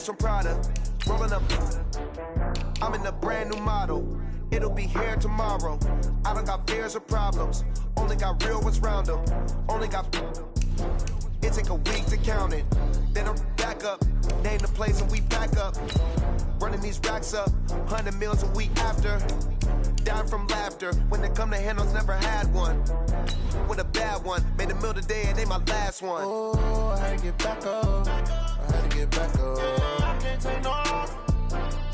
Hermes from Prada, rolling up. I'm in a brand new model. It'll be here tomorrow. I don't got fears or problems. Only got real ones round them. Only got. It take a week to count it. Then I'm back up. Name the place and we pack up. Running these racks up. 100 meals a week after. Down from laughter. When they come to handles, never had one. With a bad one. Made a meal today and they my last one. Oh, I had to get back up. I had to get back up. I can't take no off.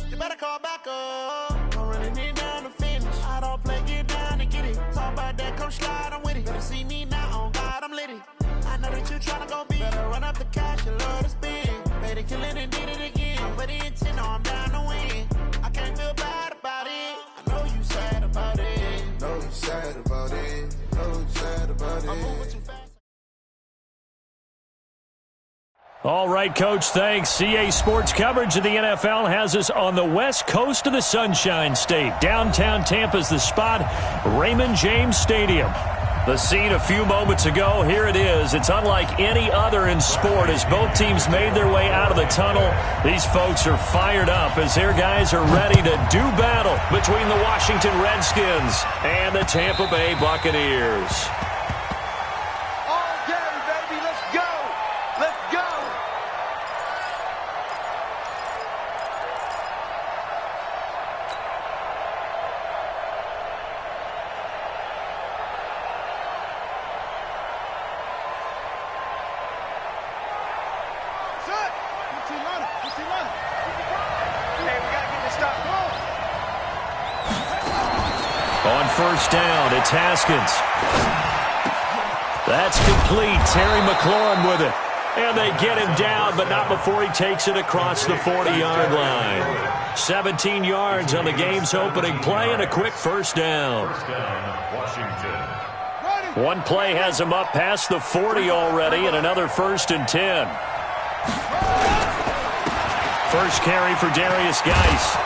You better call back up. Don't really need down to finish. I don't play, get down and get it. Talk about that, come slide, I'm with it. Better see me now, on God, I'm litty. I know that you tryna go big. Better run up the cash, you love to spend. Better kill it and did it again. But the intent, no, I'm down to win. I can't feel bad about it. I know you sad about it. Know you sad about it. Know you sad about it. I'm moving too fast. All right, Coach, thanks. CA Sports coverage of the NFL has us on the west coast of the Sunshine State. Downtown Tampa's the spot, Raymond James Stadium. The scene a few moments ago, here it is. It's unlike any other in sport as both teams made their way out of the tunnel. These folks are fired up as their guys are ready to do battle between the Washington Redskins and the Tampa Bay Buccaneers. On first down, it's Haskins. That's complete. Terry McLaurin with it. And they get him down, but not before he takes it across the 40-yard line. 17 yards on the game's opening play and a quick first down. One play has him up past the 40 already and another 1st and 10. First carry for Darius Geis.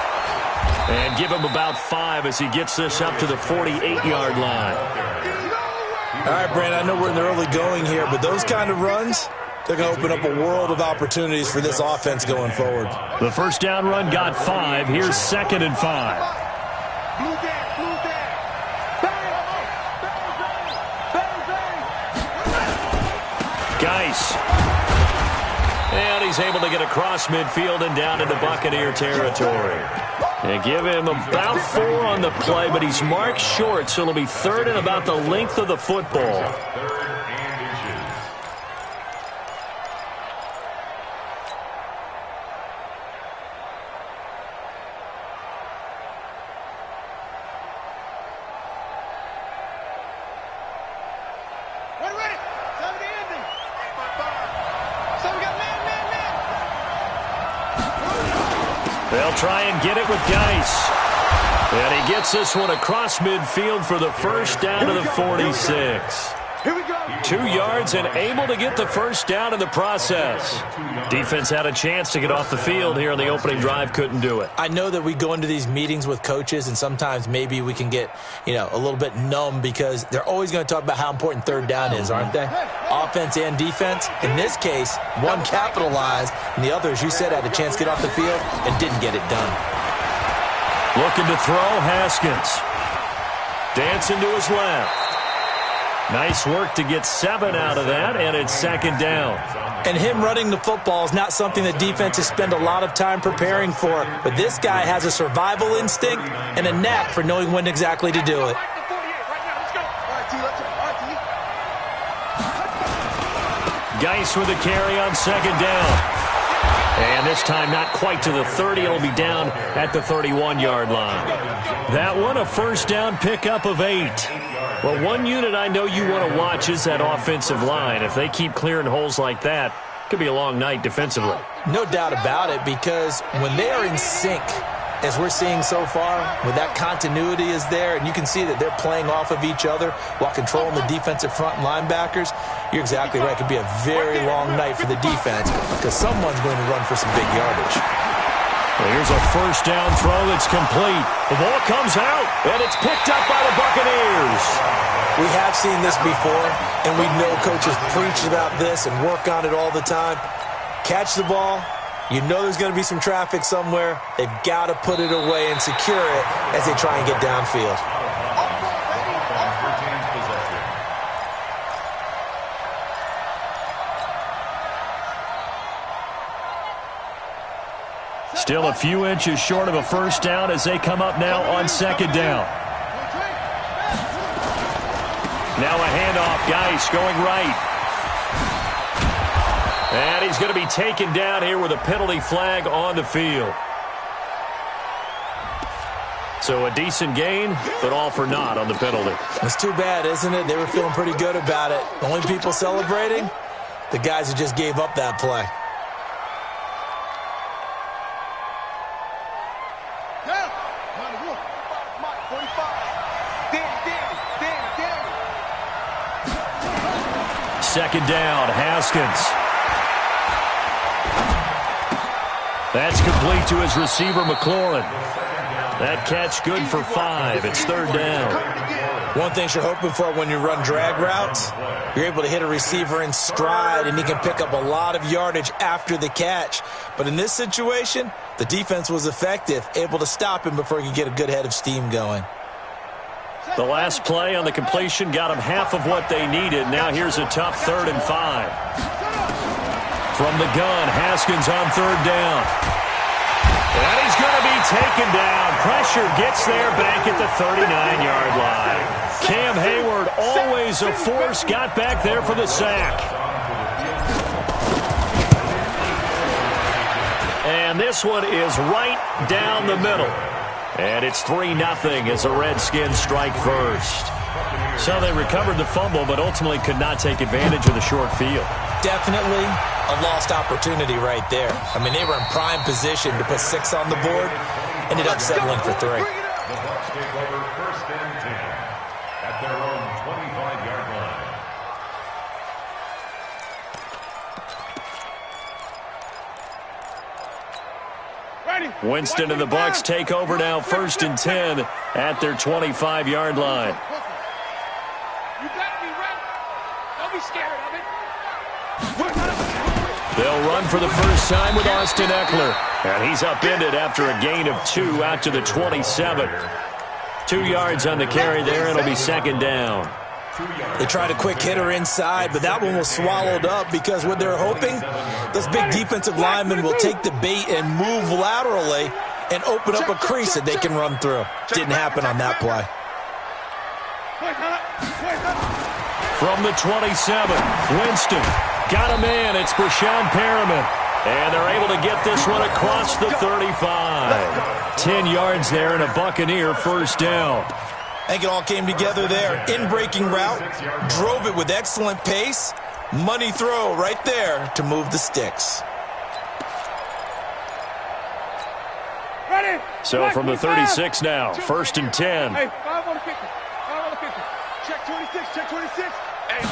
And give him about 5 as he gets this up to the 48-yard line. All right, Brandon, I know we're in the early going here, but those kind of runs, they're going to open up a world of opportunities for this offense going forward. The first down run got 5. Here's 2nd and 5. Geis. And he's able to get across midfield and down into Buccaneer territory. They give him about 4 on the play, but he's marked short, so it'll be 3rd and about the length of the football. They'll try and get it with Geis. And he gets this one across midfield for the first down to the 46. 2 yards and able to get the first down in the process. Defense had a chance to get off the field here in the opening drive, couldn't do it. I know that we go into these meetings with coaches, and sometimes maybe we can get, a little bit numb because they're always going to talk about how important 3rd down is, aren't they? Offense and defense. In this case, one capitalized, and the other, as you said, had a chance to get off the field and didn't get it done. Looking to throw, Haskins. Dancing to his left. Nice work to get 7 out of that, and it's 2nd down. And him running the football is not something that defenses spend a lot of time preparing for, but this guy has a survival instinct and a knack for knowing when exactly to do it. Geis with a carry on 2nd down. And this time not quite to the 30. It'll be down at the 31-yard line. That one, a first down pickup of 8. Well, one unit I know you want to watch is that offensive line. If they keep clearing holes like that, it could be a long night defensively. No doubt about it, because when they are in sync, as we're seeing so far, when that continuity is there, and you can see that they're playing off of each other while controlling the defensive front linebackers, you're exactly right. It could be a very long night for the defense because someone's going to run for some big yardage. Well, here's a first down throw that's complete. The ball comes out, and it's picked up by the Buccaneers. We have seen this before, and we know coaches preach about this and work on it all the time. Catch the ball, You know there's going to be some traffic somewhere. They've got to put it away and secure it as they try and get downfield. Still a few inches short of a first down as they come up now on second down. Now a handoff. Geis going right. And he's going to be taken down here with a penalty flag on the field. So a decent gain, but all for naught on the penalty. It's too bad, isn't it? They were feeling pretty good about it. The only people celebrating, the guys who just gave up that play. Second down, Haskins. That's complete to his receiver, McLaurin. That catch good for 5. It's third down. One thing you're hoping for when you run drag routes, you're able to hit a receiver in stride, and he can pick up a lot of yardage after the catch. But in this situation, the defense was effective, able to stop him before he could get a good head of steam going. The last play on the completion got them half of what they needed. Now here's a tough 3rd and 5. From the gun, Haskins on third down. And he's going to be taken down. Pressure gets there back at the 39-yard line. Cam Hayward, always a force, got back there for the sack. And this one is right down the middle. And it's 3-0 as the Redskins strike first. So they recovered the fumble, but ultimately could not take advantage of the short field. Definitely a lost opportunity right there. I mean, they were in prime position to put 6 on the board. Ended up settling for 3. First and 10 at their own 25-yard line. Winston and the Bucs take over now, 1st and 10 at their 25-yard line. You better be ready. Don't be scared of it. They'll run for the first time with Austin Eckler. And he's upended after a gain of 2 out to the 27. 2 yards on the carry there. It'll be second down. They tried a quick hitter inside, but that one was swallowed up because what they're hoping, those big defensive linemen will take the bait and move laterally and open up a crease that they can run through. Didn't happen on that play. From the 27, Winston got a man. It's Brashon Perriman. And they're able to get this one across the 35. 10 yards there and a Buccaneer first down. I think it all came together there. In-breaking route, drove it with excellent pace. Money throw right there to move the sticks. Ready. So from the 36 now, 1st and 10. Hey, 5 on the 50. 5 on the 50. Check 26. Check 26. Hey,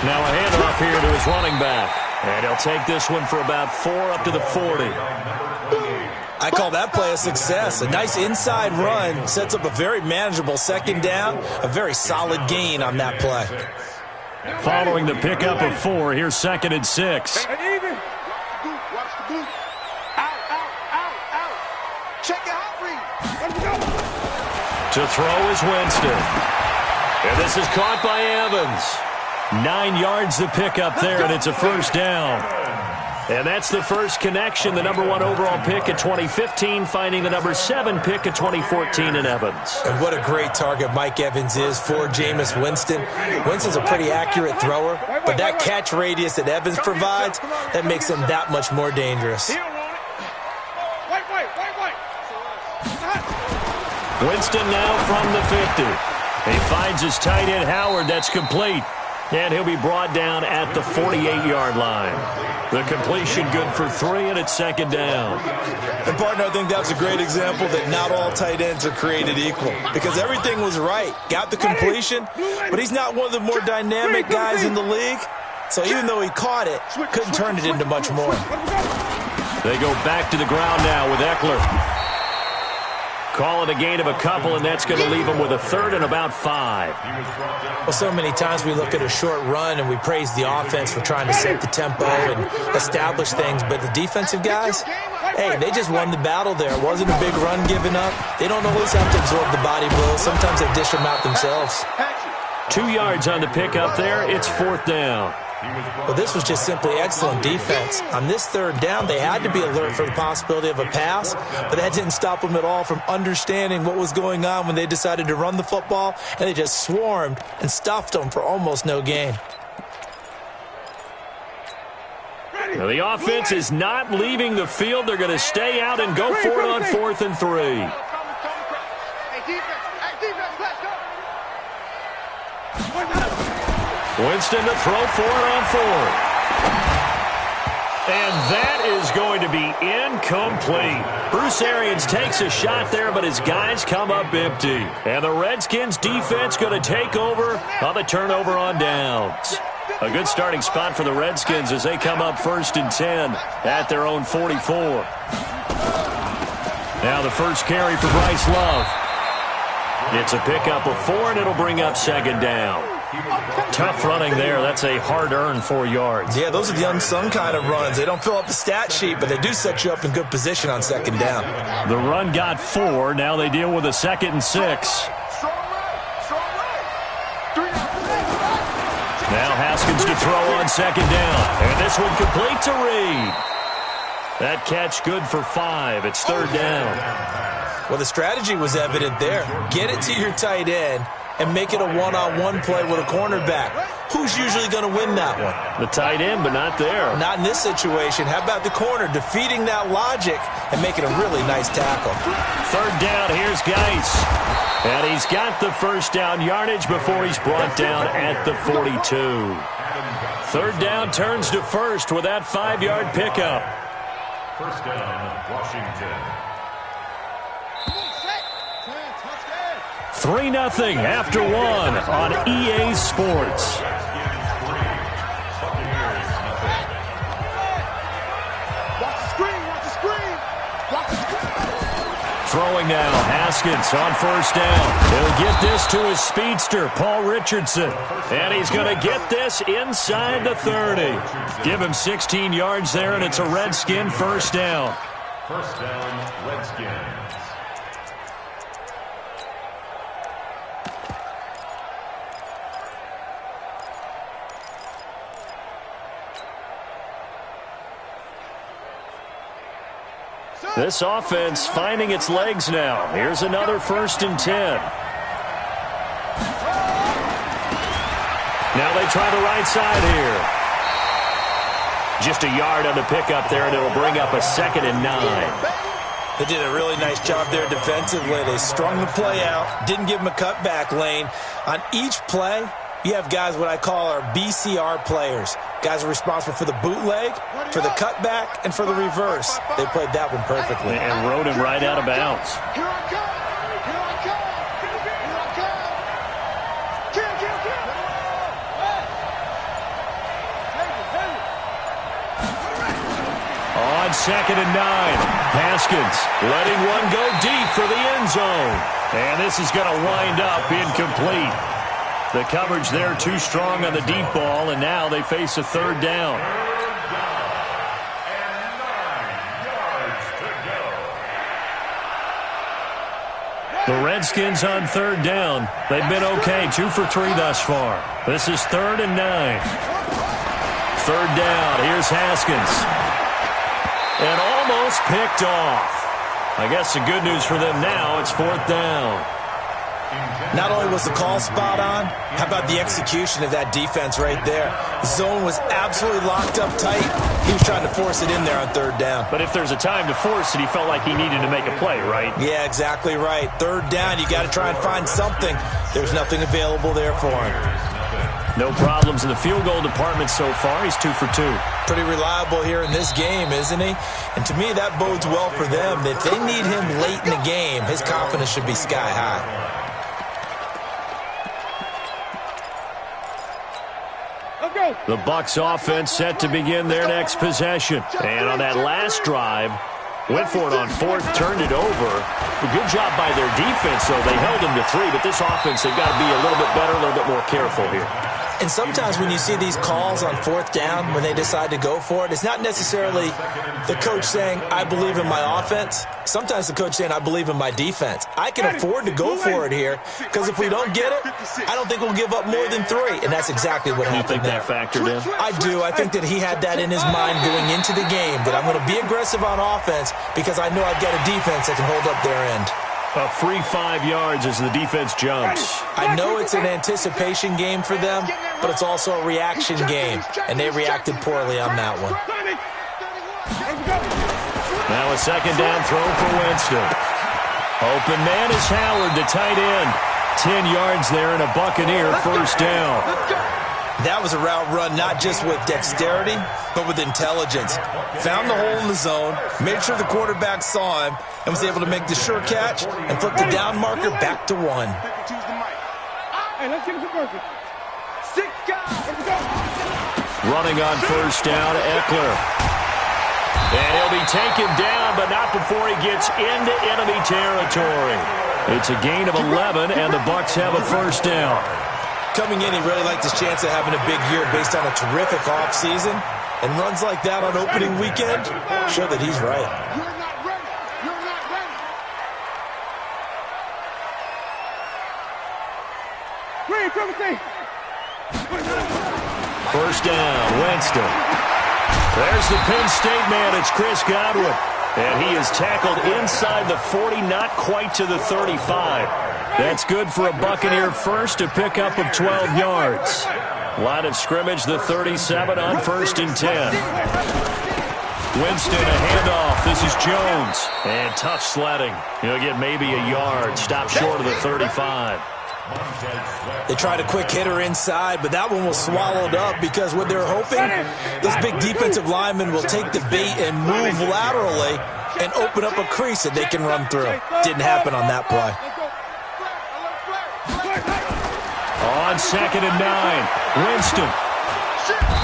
now a handoff here to his running back. And he'll take this one for about 4 up to the 40. I call that play a success. A nice inside run sets up a very manageable second down. A very solid gain on that play. Following the pickup of 4, here's 2nd and 6. Hey, even. Watch the boot. Out, out, out, out. Check your hot read. Let's go. To throw is Winston. And this is caught by Evans. 9 yards the pickup there, and it's a first down. And that's the first connection, the number 1 overall pick at 2015, finding the number 7 pick at 2014 in Evans. And what a great target Mike Evans is for Jameis Winston. Winston's a pretty accurate thrower, but that catch radius that Evans provides, that makes him that much more dangerous. Winston now from the 50. He finds his tight end Howard. That's complete. And he'll be brought down at the 48-yard line. The completion good for 3, and it's second down. And, partner, I think that's a great example that not all tight ends are created equal. Because everything was right. Got the completion, but he's not one of the more dynamic guys in the league. So even though he caught it, couldn't turn it into much more. They go back to the ground now with Eckler. Call it a gain of a couple, and that's going to leave them with a third and about 5. Well, so many times we look at a short run and we praise the offense for trying to set the tempo and establish things, but the defensive guys, hey, they just won the battle there. It wasn't a big run given up. They don't always have to absorb the body blows. Sometimes they dish them out themselves. 2 yards on the pickup there. It's 4th down. Well, this was just simply excellent defense. On this 3rd down, they had to be alert for the possibility of a pass, but that didn't stop them at all from understanding what was going on when they decided to run the football, and they just swarmed and stuffed them for almost no gain. Now, the offense is not leaving the field. They're going to stay out and go for it on 4th and 3. Winston to throw for it on 4th. And that is going to be incomplete. Bruce Arians takes a shot there, but his guys come up empty. And the Redskins defense going to take over on the turnover on downs. A good starting spot for the Redskins as they come up 1st and 10 at their own 44. Now the first carry for Bryce Love. It's a pickup of 4, and it'll bring up 2nd down. Tough running there. That's a hard-earned 4 yards. Yeah, those are the unsung kind of runs. They don't fill up the stat sheet, but they do set you up in good position on 2nd down. The run got 4. Now they deal with a 2nd and 6. Now Haskins to throw on 2nd down. And this one complete to Reed. That catch good for 5. It's 3rd down. Well, the strategy was evident there. Get it to your tight end and make it a one-on-one play with a cornerback. Who's usually going to win that one? The tight end, but not there. Not in this situation. How about the corner defeating that logic and making a really nice tackle? 3rd down, here's Geis. And he's got the first down yardage before he's brought down at the 42. 3rd down turns to 1st with that 5-yard pickup. 1st down, Washington. 3-0 after 1 on EA Sports. Throwing now, Haskins on 1st down. He'll get this to his speedster, Paul Richardson. And he's going to get this inside the 30. Give him 16 yards there, and it's a Redskin 1st down. 1st down, Redskins. This offense finding its legs now. Here's another 1st and 10. Now they try the right side here. Just a yard on the pickup there, and it'll bring up a 2nd and 9. They did a really nice job there defensively. They strung the play out, didn't give them a cutback lane. On each play, you have guys what I call our BCR players. Guys are responsible for the bootleg, for the cutback, and for the reverse. They played that one perfectly. And rode him right out of bounds. Here I come! Here I come! Here I come! On 2nd and 9, Haskins letting one go deep for the end zone. And this is going to wind up incomplete. The coverage there too strong on the deep ball, and now they face a 3rd down. 3rd down and 9 yards to go. The Redskins on 3rd down. They've been okay, 2 for 3 thus far. This is 3rd and 9. 3rd down, here's Haskins. And almost picked off. I guess the good news for them now, it's 4th down. Not only was the call spot on, how about the execution of that defense right there? The zone was absolutely locked up tight. He was trying to force it in there on 3rd down. But if there's a time to force it, he felt like he needed to make a play, right? Yeah, exactly right. 3rd down, you got to try and find something. There's nothing available there for him. No problems in the field goal department so far. He's 2 for 2. Pretty reliable here in this game, isn't he? And to me, that bodes well for them. If they need him late in the game, his confidence should be sky high. The Bucs offense set to begin their next possession. And on that last drive, Went for it on fourth, turned it over. A good job by their defense, though. They held him to 3, but this offense, they've got to be a little bit better, a little bit more careful here. And sometimes when you see these calls on fourth down, when they decide to go for it, it's not necessarily the coach saying, I believe in my offense. Sometimes the coach saying, I believe in my defense. I can afford to go for it here because if we don't get it, I don't think we'll give up more than 3. And that's exactly what happened there. You think that factored in? I do. I think that he had that in his mind going into the game, that I'm going to be aggressive on offense because I know I've got a defense that can hold up their end. A free 5 yards as the defense jumps. I know it's an anticipation game for them, but it's also a reaction game, and they reacted poorly on that one. Now a second down throw for Winston. Open man is Howard, the tight end. 10 yards there and a Buccaneer first down. That was a route run not just with dexterity, but with intelligence. Found the hole in the zone, made sure the quarterback saw him, and was able to make the sure catch and flip the down marker back to 1. Hey, let's get it working. 6 guys. Running on first down, Eckler. And he'll be taken down, but not before he gets into enemy territory. It's a gain of 11, and the Bucs have a first down. Coming in, he really liked his chance of having a big year based on a terrific offseason. And runs like that on opening weekend show that he's right. You're not ready. You're not ready. Green, Timothy. First down, Winston. There's the Penn State man. It's Chris Godwin. And he is tackled inside the 40, not quite to the 35. That's good for a Buccaneer first, a pickup of 12 yards. Line of scrimmage, the 37 on 1st and 10. Winston, a handoff. This is Jones. And tough sledding. He'll get maybe a yard. Stop short of the 35. They tried a quick hitter inside, but that one was swallowed up because what they're hoping, those big defensive linemen will take the bait and move laterally and open up a crease that they can run through. Didn't happen on that play. On 2nd and 9, Winston.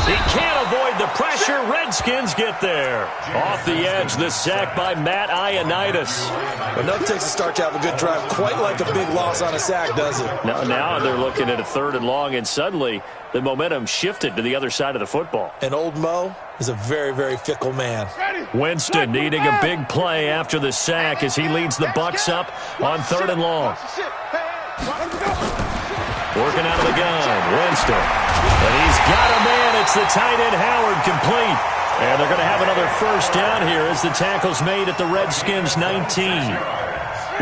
He can't avoid the pressure. Redskins get there. Off the edge, the sack by Matt Ioannidis. Well, nothing takes a start to have a good drive quite like a big loss on a sack, does it? Now they're looking at a 3rd and long, and suddenly the momentum shifted to the other side of the football. And old Mo is a very, very fickle man. Winston needing a big play after the sack as he leads the Bucs up on 3rd and long. Working out of the gun, Winston. And he's got a man. It's the tight end, Howard, complete. And they're going to have another first down here as the tackle's made at the Redskins' 19.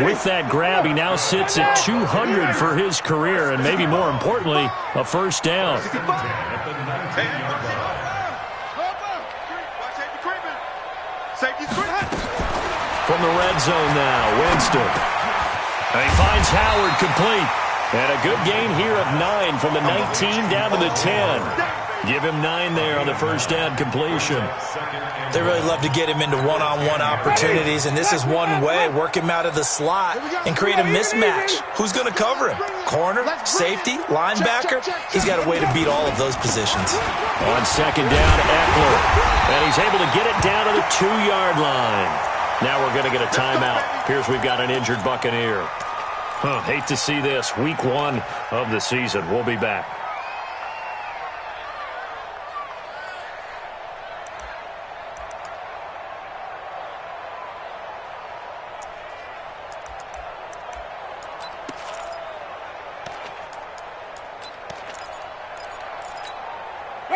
With that grab, he now sits at 200 for his career, and maybe more importantly, a first down. From the red zone now, Winston. And he finds Howard complete. And a good gain here of 9 from the 19 down to the 10. Give him 9 there on the first down completion. They really love to get him into one-on-one opportunities, and this is one way. Work him out of the slot and create a mismatch. Who's going to cover him? Corner, safety, linebacker? He's got a way to beat all of those positions. On 2nd down, Eckler. And he's able to get it down to the 2-yard line. Now we're going to get a timeout. Appears we've got an injured Buccaneer. Hate to see this. Week 1 of the season. We'll be back.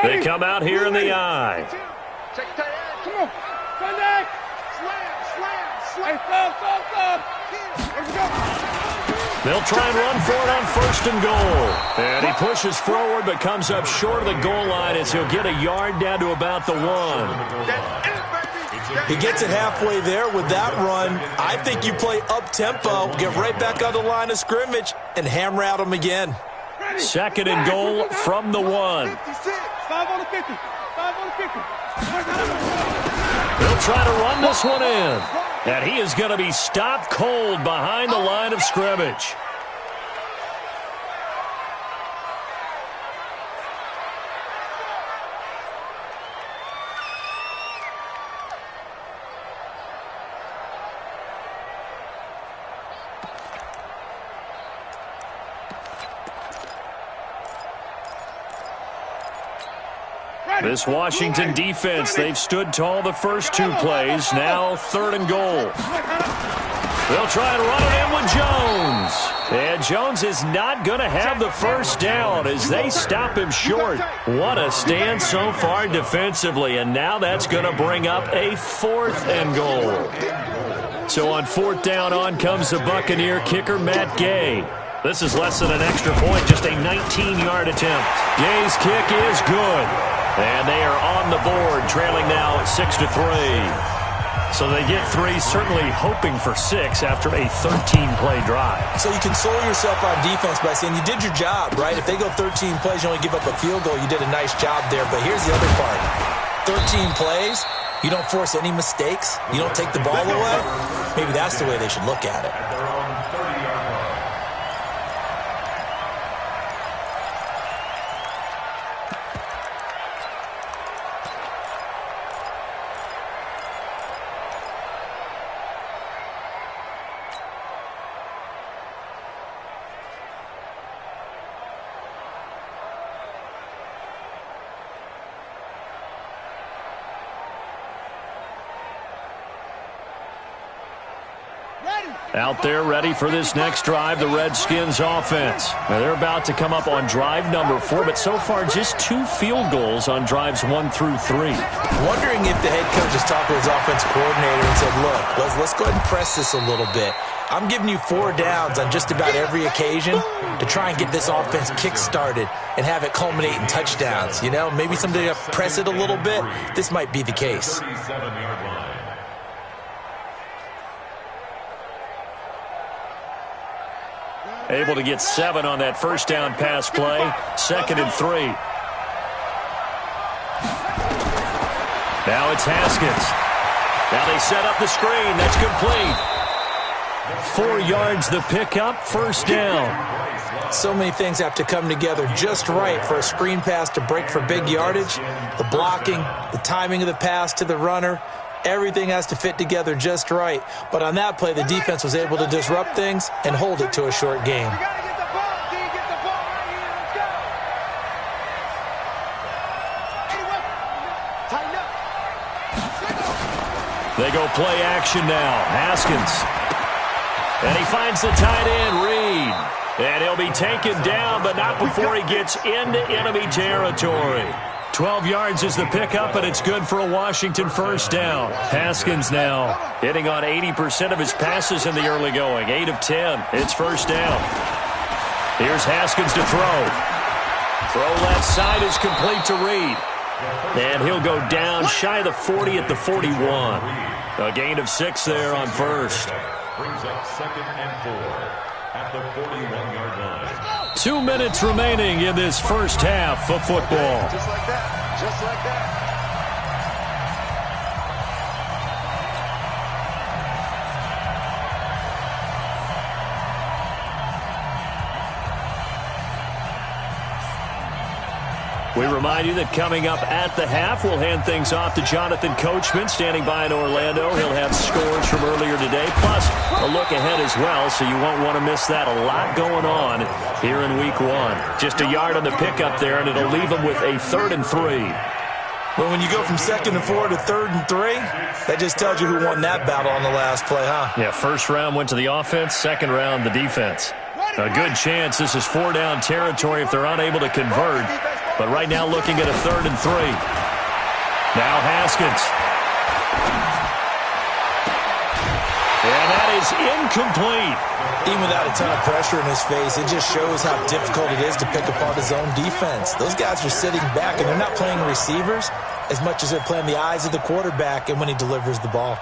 They come out here in the eye. Come on. Sunday. Slam. Here we go. They'll try and run for it on 1st and goal. And he pushes forward but comes up short of the goal line as he'll get a yard down to about the 1. He gets it halfway there with that run. I think you play up-tempo, get right back on the line of scrimmage, and hammer out him again. 2nd and goal from the 1. 5 on the 50. 5 on the 50. They'll try to run this one in. And he is going to be stopped cold behind the line of scrimmage. This Washington defense, they've stood tall the first 2 plays. Now 3rd and goal. They'll try and run it in with Jones. And Jones is not going to have the first down as they stop him short. What a stand so far defensively. And now that's going to bring up a 4th and goal. So on 4th down, on comes the Buccaneer kicker, Matt Gay. This is less than an extra point, just a 19-yard attempt. Gay's kick is good. And they are on the board, trailing now at 6-3. So they get 3, certainly hoping for 6 after a 13-play drive. So you console yourself on defense by saying you did your job, right? If they go 13 plays, you only give up a field goal, you did a nice job there. But here's the other part. 13 plays, you don't force any mistakes, you don't take the ball away. Maybe that's the way they should look at it. Out there ready for this next drive, the Redskins offense. Now they're about to come up on drive number 4, but so far just 2 field goals on drives 1 through 3. Wondering if the head coach has talked to his offense coordinator and said, look, let's go ahead and press this a little bit. I'm giving you 4 downs on just about every occasion to try and get this offense kick-started and have it culminate in touchdowns. You know, maybe someday to press it a little bit. This might be the case. 37-yard line. Able to get 7 on that first down pass play. 2nd and 3. Now it's Haskins. Now they set up the screen. That's complete. 4 yards the pickup. First down. So many things have to come together just right for a screen pass to break for big yardage. The blocking, the timing of the pass to the runner. Everything has to fit together just right. But on that play, the defense was able to disrupt things and hold it to a short game. They go play action now. Haskins. And he finds the tight end, Reed. And he'll be taken down, but not before he gets into enemy territory. 12 yards is the pickup, and it's good for a Washington first down. Haskins now hitting on 80% of his passes in the early going. 8 of 10. It's first down. Here's Haskins to throw. Throw left side is complete to Reed. And he'll go down shy of the 40 at the 41. A gain of 6 there on first. Brings up 2nd and 4 at the 41-yard line. 2 minutes remaining in this first half of football. Just like that. Just like that. We remind you that coming up at the half, we'll hand things off to Jonathan Coachman, standing by in Orlando. He'll have scores from earlier today, plus a look ahead as well, so you won't want to miss that. A lot going on here in Week 1. Just a yard on the pickup there, and it'll leave them with a 3rd and 3. Well, when you go from 2nd and 4 to 3rd and 3, that just tells you who won that battle on the last play, huh? Yeah, first round went to the offense, second round the defense. A good chance this is 4-down territory if they're unable to convert. But right now looking at a 3rd and 3. Now Haskins. And that is incomplete. Even without a ton of pressure in his face, it just shows how difficult it is to pick apart his own defense. Those guys are sitting back, and they're not playing receivers as much as they're playing the eyes of the quarterback and when he delivers the ball.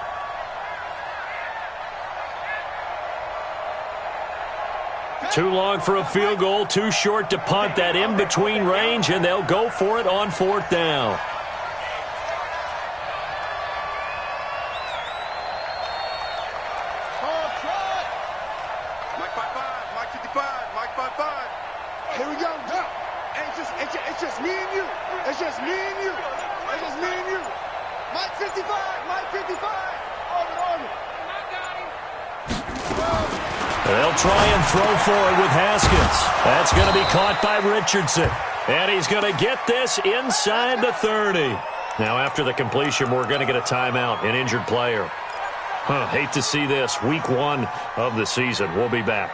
Too long for a field goal, too short to punt. That in-between range, and they'll go for it on 4th down. Mike 5-5, Mike 55, Mike 5-5. Here we go. It's just me and you. It's just me and you. It's just me and you. Mike 55, Mike 55. On it. They'll try and throw for it with Haskins. That's going to be caught by Richardson. And he's going to get this inside the 30. Now, after the completion, we're going to get a timeout, an injured player. Hate to see this. Week 1 of the season. We'll be back.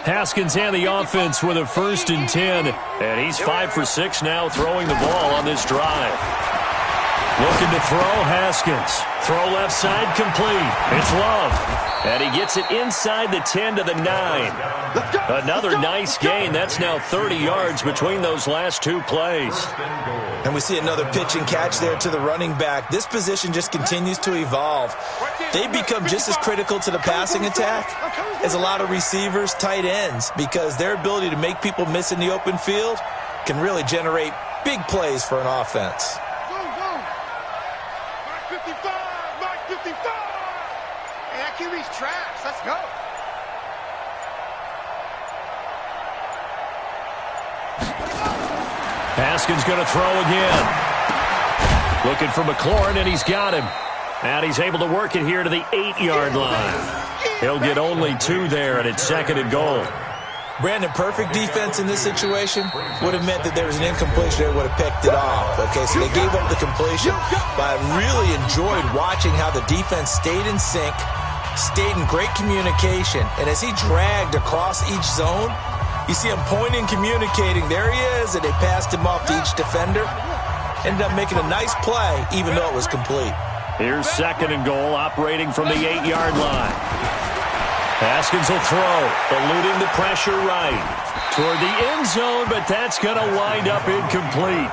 Haskins and the offense with a 1st and 10. And he's 5 for 6 now throwing the ball on this drive. Looking to throw, Haskins. Throw left side, complete. It's Love. And he gets it inside the 10 to the 9. Another nice gain. That's now 30 yards between those last 2 plays. And we see another pitch and catch there to the running back. This position just continues to evolve. They become just as critical to the passing attack as a lot of receivers, tight ends, because their ability to make people miss in the open field can really generate big plays for an offense. QB's trash. Let's go. Haskins going to throw again. Looking for McLaurin, and he's got him. And he's able to work it here to the 8-yard line. He'll get only 2 there, and it's 2nd and goal. Brandon, perfect defense in this situation would have meant that there was an incompletion. They would have picked it off. Okay, so they gave up the completion, but I really enjoyed watching how the defense stayed in sync, stayed in great communication, and as he dragged across each zone, you see him pointing, communicating. There he is, and they passed him off to each defender. Ended up making a nice play, even though it was complete. Here's 2nd and goal, operating from the 8-yard line. Haskins will throw, eluding the pressure right toward the end zone, but that's going to wind up incomplete.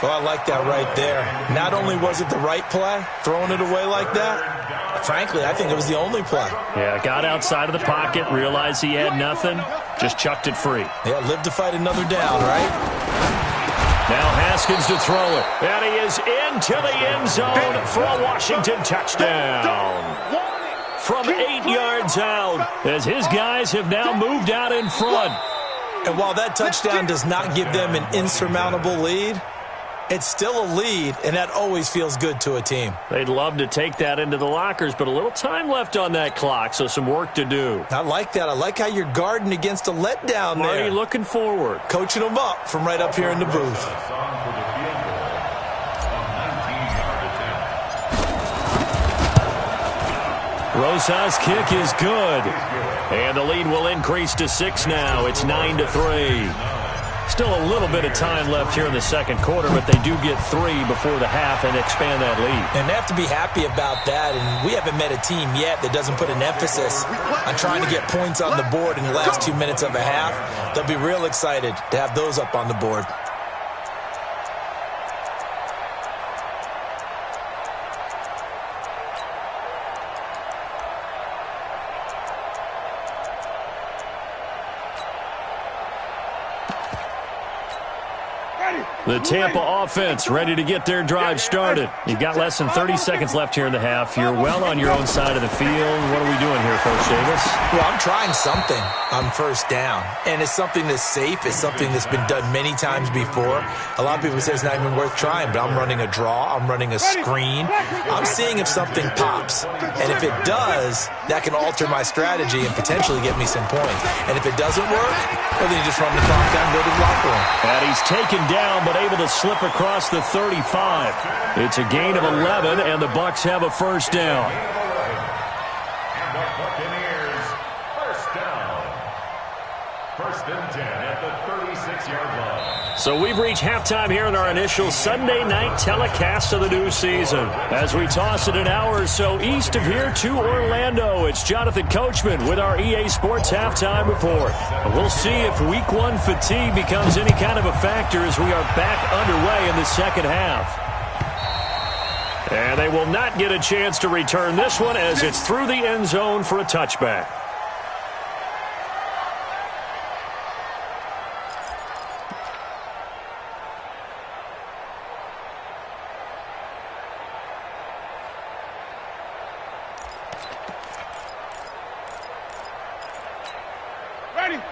Well, I like that right there. Not only was it the right play, throwing it away like that, frankly, I think it was the only play. Yeah, got outside of the pocket, realized he had nothing, just chucked it free. Yeah, live to fight another down, right? Now Haskins to throw it, and he is into the end zone for a Washington touchdown. From 8 yards out, as his guys have now moved out in front. And while that touchdown does not give them an insurmountable lead, it's still a lead, and that always feels good to a team. They'd love to take that into the lockers, but a little time left on that clock, so some work to do. I like that. I like how you're guarding against a letdown there. Marty looking forward. Coaching them up from right up here in the booth. Rosa's kick is good. And the lead will increase to 6 now. It's 9-3. Still a little bit of time left here in the 2nd quarter, but they do get 3 before the half and expand that lead. And they have to be happy about that. And we haven't met a team yet that doesn't put an emphasis on trying to get points on the board in the last 2 minutes of a half. They'll be real excited to have those up on the board. The Tampa offense ready to get their drive started. You've got less than 30 seconds left here in the half. You're well on your own side of the field. What are we doing here, Coach Davis? Well, I'm trying something on 1st down. And it's something that's safe. It's something that's been done many times before. A lot of people say it's not even worth trying, but I'm running a draw. I'm running a screen. I'm seeing if something pops. And if it does, that can alter my strategy and potentially get me some points. And if it doesn't work, well, then you just run the clock down and go to the locker room. And he's taken down, but able to slip across the 35. It's a gain of 11, and the Bucs have a 1st down. And the Buccaneers, 1st down. 1st and 10 at the 36-yard line. So we've reached halftime here in our initial Sunday night telecast of the new season. As we toss it an hour or so east of here to Orlando, it's Jonathan Coachman with our EA Sports Halftime Report. And we'll see if Week 1 fatigue becomes any kind of a factor as we are back underway in the 2nd half. And they will not get a chance to return this one as it's through the end zone for a touchback.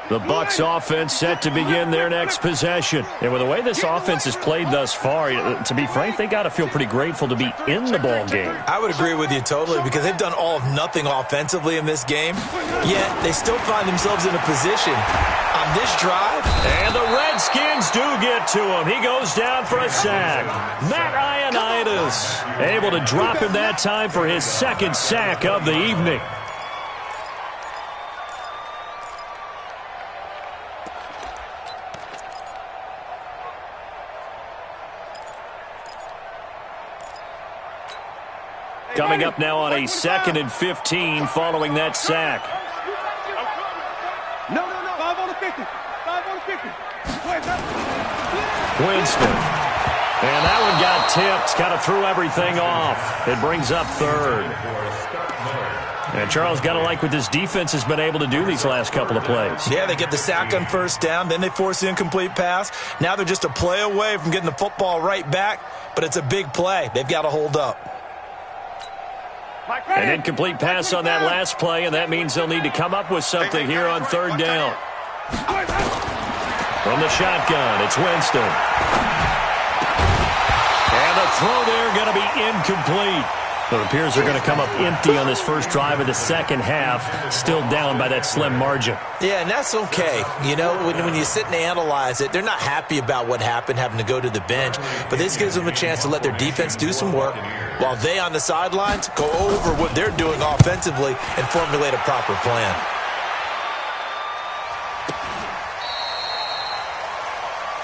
The Bucs offense set to begin their next possession. And with the way this offense has played thus far, to be frank, they got to feel pretty grateful to be in the ball game. I would agree with you totally because they've done all of nothing offensively in this game, yet they still find themselves in a position on this drive. And the Redskins do get to him. He goes down for a sack. Matt Ioannidis able to drop him that time for his second sack of the evening. Coming up now on a 2nd and 15 following that sack. No. 5 on the 50. 5 on the 50. Winston. And that one got tipped. Kind of threw everything off. It brings up 3rd. And Charles, got to like what this defense has been able to do these last couple of plays. Yeah, they get the sack on 1st down. Then they force the incomplete pass. Now they're just a play away from getting the football right back. But it's a big play. They've got to hold up. An incomplete pass on that last play, and that means they'll need to come up with something here on 3rd down. From the shotgun, it's Winston. And the throw there going to be incomplete. It appears they're going to come up empty on this first drive of the second half, still down by that slim margin. Yeah, and that's okay. You know, when you sit and analyze it, they're not happy about what happened, having to go to the bench. But this gives them a chance to let their defense do some work while they on the sidelines go over what they're doing offensively and formulate a proper plan.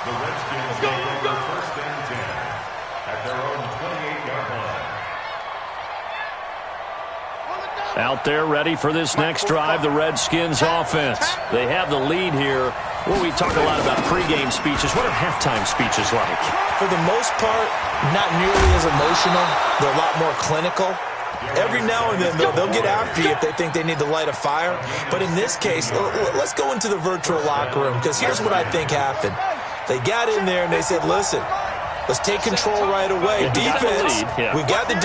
The Redskins go over 1st and 10 at their own 28-yard line. Out there ready for this next drive, the Redskins offense. They have the lead here. Well, we talk a lot about pregame speeches. What are halftime speeches like? For the most part, not nearly as emotional. They're a lot more clinical. Every now and then, they'll get after you if they think they need to light a fire. But in this case, let's go into the virtual locker room, because here's what I think happened. They got in there and they said, listen, let's take control right away. Defense, we got the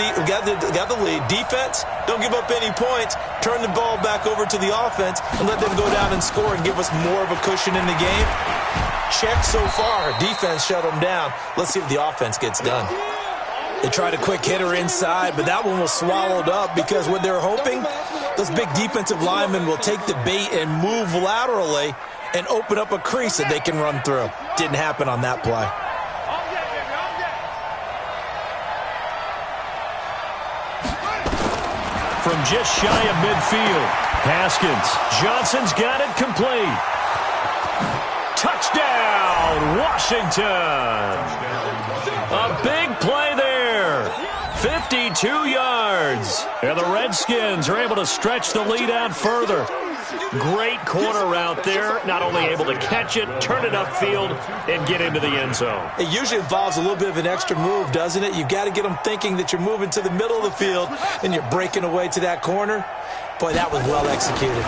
lead. Defense, don't give up any points. Turn the ball back over to the offense and let them go down and score and give us more of a cushion in the game. Check so far. Defense shut them down. Let's see if the offense gets done. They tried a quick hitter inside, but that one was swallowed up because what they're hoping, those big defensive linemen will take the bait and move laterally and open up a crease that they can run through. Didn't happen on that play. From just shy of midfield, Haskins. Johnson's got it complete. Touchdown, Washington. A big play there. 52 yards. And the Redskins are able to stretch the lead out further. Great corner route there. Not only able to catch it, turn it upfield, and get into the end zone. It usually involves a little bit of an extra move, doesn't it? You've got to get them thinking that you're moving to the middle of the field and you're breaking away to that corner. Boy, that was well executed.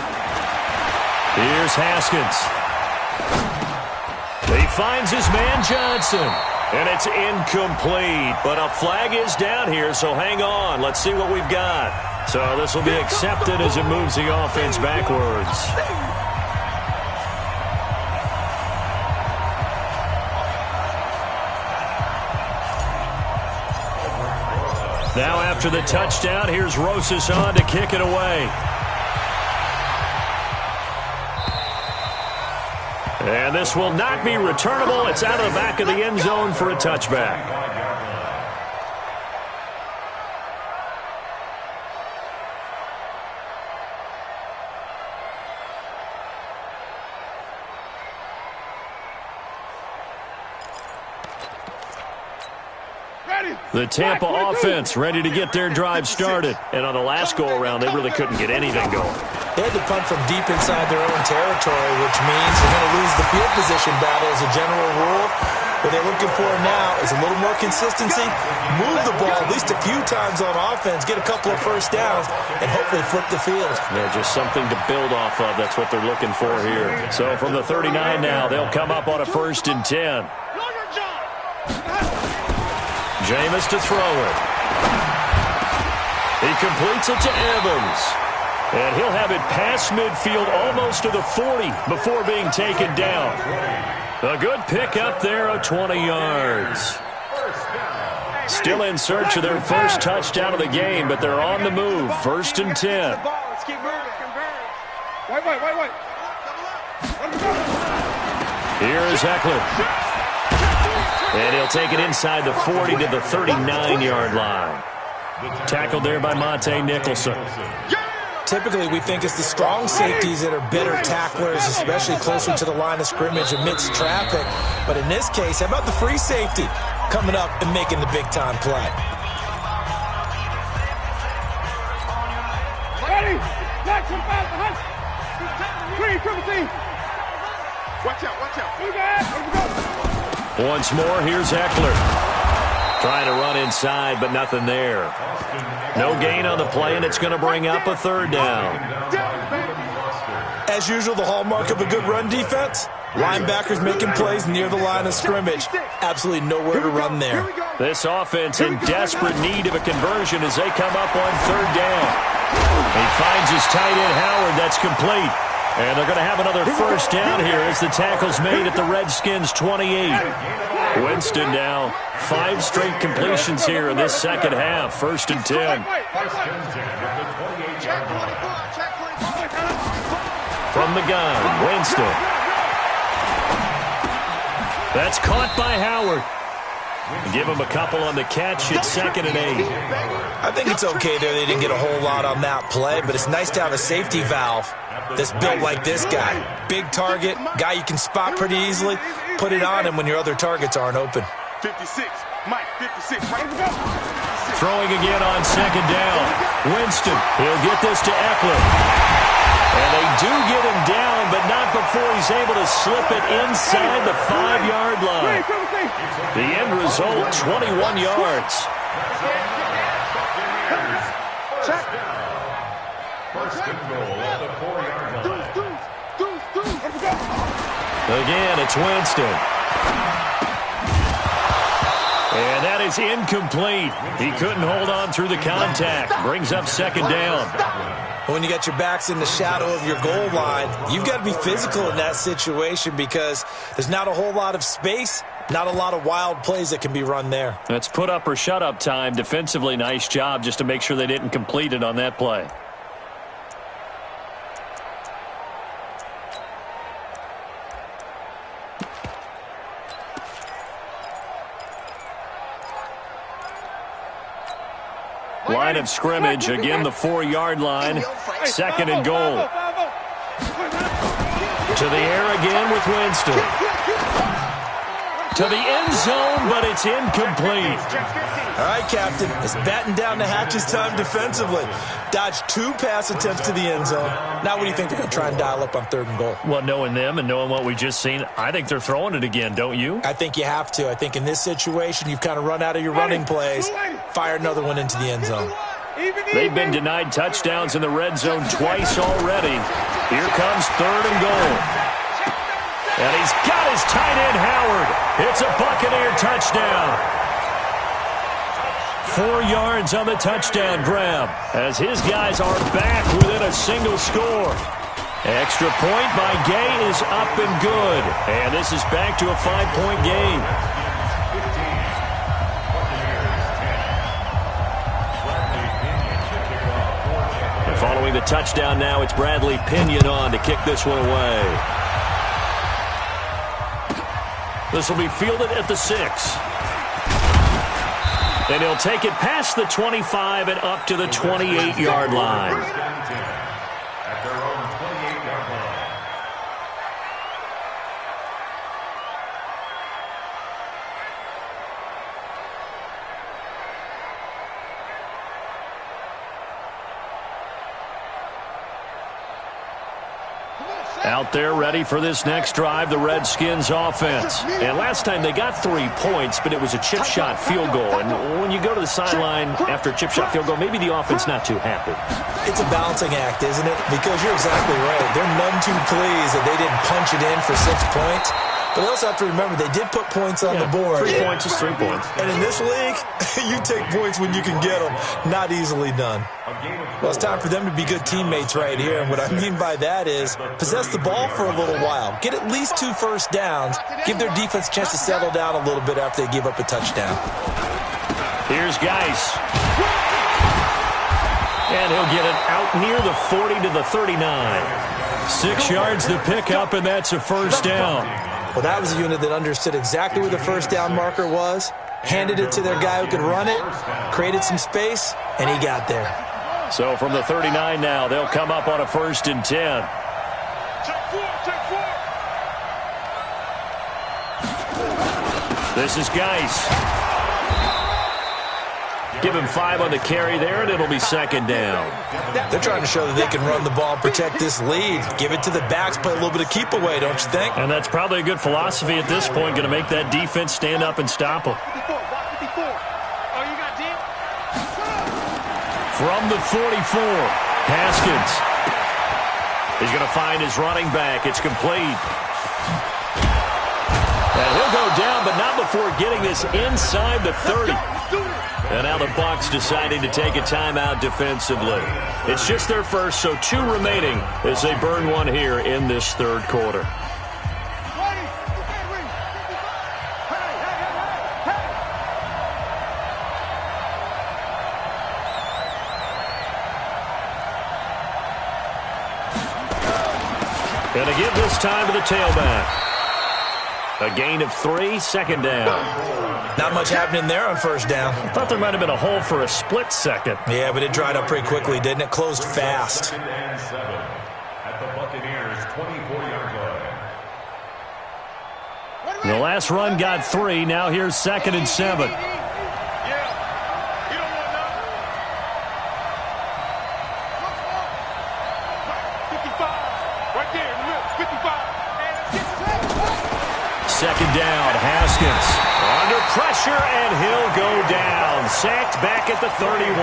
Here's Haskins. He finds his man Johnson. And it's incomplete. But a flag is down here, so hang on. Let's see what we've got. So this will be accepted as it moves the offense backwards. Now after the touchdown, here's Rosas on to kick it away. And this will not be returnable. It's out of the back of the end zone for a touchback. The Tampa offense ready to get their drive started. And on the last go-around, they really couldn't get anything going. They had to punt from deep inside their own territory, which means they're going to lose the field position battle as a general rule. What they're looking for now is a little more consistency, move the ball at least a few times on offense, get a couple of first downs, and hopefully flip the field. Yeah, just something to build off of. That's what they're looking for here. So from the 39 now, they'll come up on a 1st and 10. Jameis to throw it. He completes it to Evans. And he'll have it past midfield almost to the 40 before being taken down. A good pickup there of 20 yards. Still in search of their first touchdown of the game, but they're on the move. 1st and 10. Wait. Here's Eckler. And he'll take it inside the 40 to the 39-yard line. Tackled there by Monte Nicholson. Typically, we think it's the strong safeties that are better tacklers, especially closer to the line of scrimmage amidst traffic. But in this case, how about the free safety coming up and making the big-time play? Ready? Watch out. Once more, here's Eckler. Trying to run inside, but nothing there. No gain on the play, and it's going to bring up a 3rd down. As usual, the hallmark of a good run defense, linebackers making plays near the line of scrimmage. Absolutely nowhere to run there. This offense in desperate need of a conversion as they come up on 3rd down. He finds his tight end, Howard. That's complete. And they're going to have another first down here as the tackle's made at the Redskins' 28. Winston now 5 straight completions here in this second half. 1st and 10. From the gun, Winston. That's caught by Howard. Give him a couple on the catch. It's 2nd and 8. I think it's okay there. They didn't get a whole lot on that play, but it's nice to have a safety valve that's built like this guy. Big target, guy you can spot pretty easily. Put it on him when your other targets aren't open. 56, Mike, 56, right? Throwing again on 2nd down. Winston, he'll get this to Eckler. And they do get him down, but not before he's able to slip it inside the 5-yard line. The end result, 21 yards. First and goal at the 4-yard line. Again, it's Winston. And that is incomplete. He couldn't hold on through the contact. Brings up 2nd down. When you got your backs in the shadow of your goal line, you've got to be physical in that situation because there's not a whole lot of space, not a lot of wild plays that can be run there. That's put up or shut up time. Defensively, nice job just to make sure they didn't complete it on that play. Line of scrimmage, again the 4-yard line. 2nd and goal. To the air again with Winston. To the end zone, but it's incomplete. All right, Captain, it's batten down the hatches time defensively. Dodged 2 pass attempts to the end zone. Now what do you think they're going to try and dial up on 3rd and goal? Well, knowing them and knowing what we just seen, I think they're throwing it again, don't you? I think you have to. I think in this situation, you've kind of run out of your running plays. Fire another one into the end zone. They've been denied touchdowns in the red zone twice already. Here comes 3rd and goal. And he's got his tight end, Howard. It's a Buccaneer touchdown. 4 yards on the touchdown grab as his guys are back within a single score. Extra point by Gay is up and good. And this is back to a 5-point game. And following the touchdown now, it's Bradley Pinion on to kick this one away. This will be fielded at the 6. And he'll take it past the 25 and up to the 28-yard line. At their own 28-yard line. Out there ready for this next drive, the Redskins offense. And last time they got 3 points, but it was a chip shot field goal. And when you go to the sideline after a chip shot field goal, maybe the offense not too happy. It's a balancing act, isn't it? Because you're exactly right. They're none too pleased that they didn't punch it in for 6 points. But they also have to remember they did put points on the board. 3 points is 3 points. And in this league, you take points when you can get them. Not easily done. Well, it's time for them to be good teammates right here. And what I mean by that is possess the ball for a little while. Get at least 2 first downs. Give their defense a chance to settle down a little bit after they give up a touchdown. Here's Geis. And he'll get it out near the 40 to the 39. 6 yards to pick up, and that's a first down. Well, that was a unit that understood exactly where the first down marker was, handed it to their guy who could run it, created some space, and he got there. So from the 39 now, they'll come up on a 1st and 10. This is Geis. Give him 5 on the carry there, and it'll be 2nd down. They're trying to show that they can run the ball and protect this lead. Give it to the backs, play a little bit of keep away, don't you think? And that's probably a good philosophy at this point, going to make that defense stand up and stop them. From the 44, Haskins. He's going to find his running back. It's complete. And he'll go down, but not before getting this inside the 30. And now the Bucs deciding to take a timeout defensively. It's just their first, so 2 remaining as they burn one here in this 3rd quarter. And to give this time to the tailback. A gain of 3, 2nd down. Not much happening there on 1st down. I thought there might have been a hole for a split second. Yeah, but it dried up pretty quickly, didn't it? Closed fast. 2nd and 7 at the Buccaneers' 24-yard line. The last run got 3. Now here's 2nd and 7. Second down, Haskins under pressure, and he'll go down. Sacked back at the 31.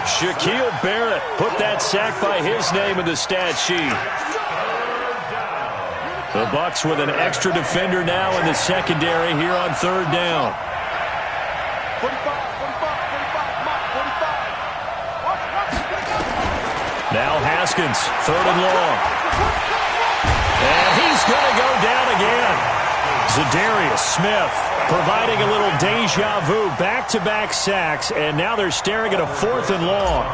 Shaquille Barrett put that sack by his name in the stat sheet. The Bucs with an extra defender now in the secondary here on 3rd down. Now Haskins, 3rd and long. And he's going to go down again. Zadarius Smith providing a little deja vu, back-to-back sacks, and now they're staring at a 4th and long.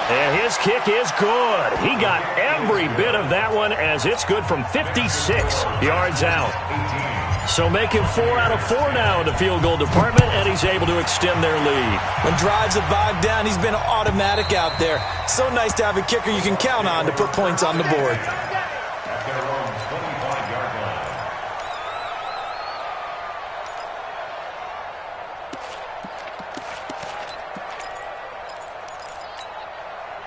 And his kick is good. He got every bit of that one as it's good from 56 yards out. So making 4 out of 4 now in the field goal department, and he's able to extend their lead. When drives have bogged down, he's been automatic out there. So nice to have a kicker you can count on to put points on the board. At their own 25-yard line.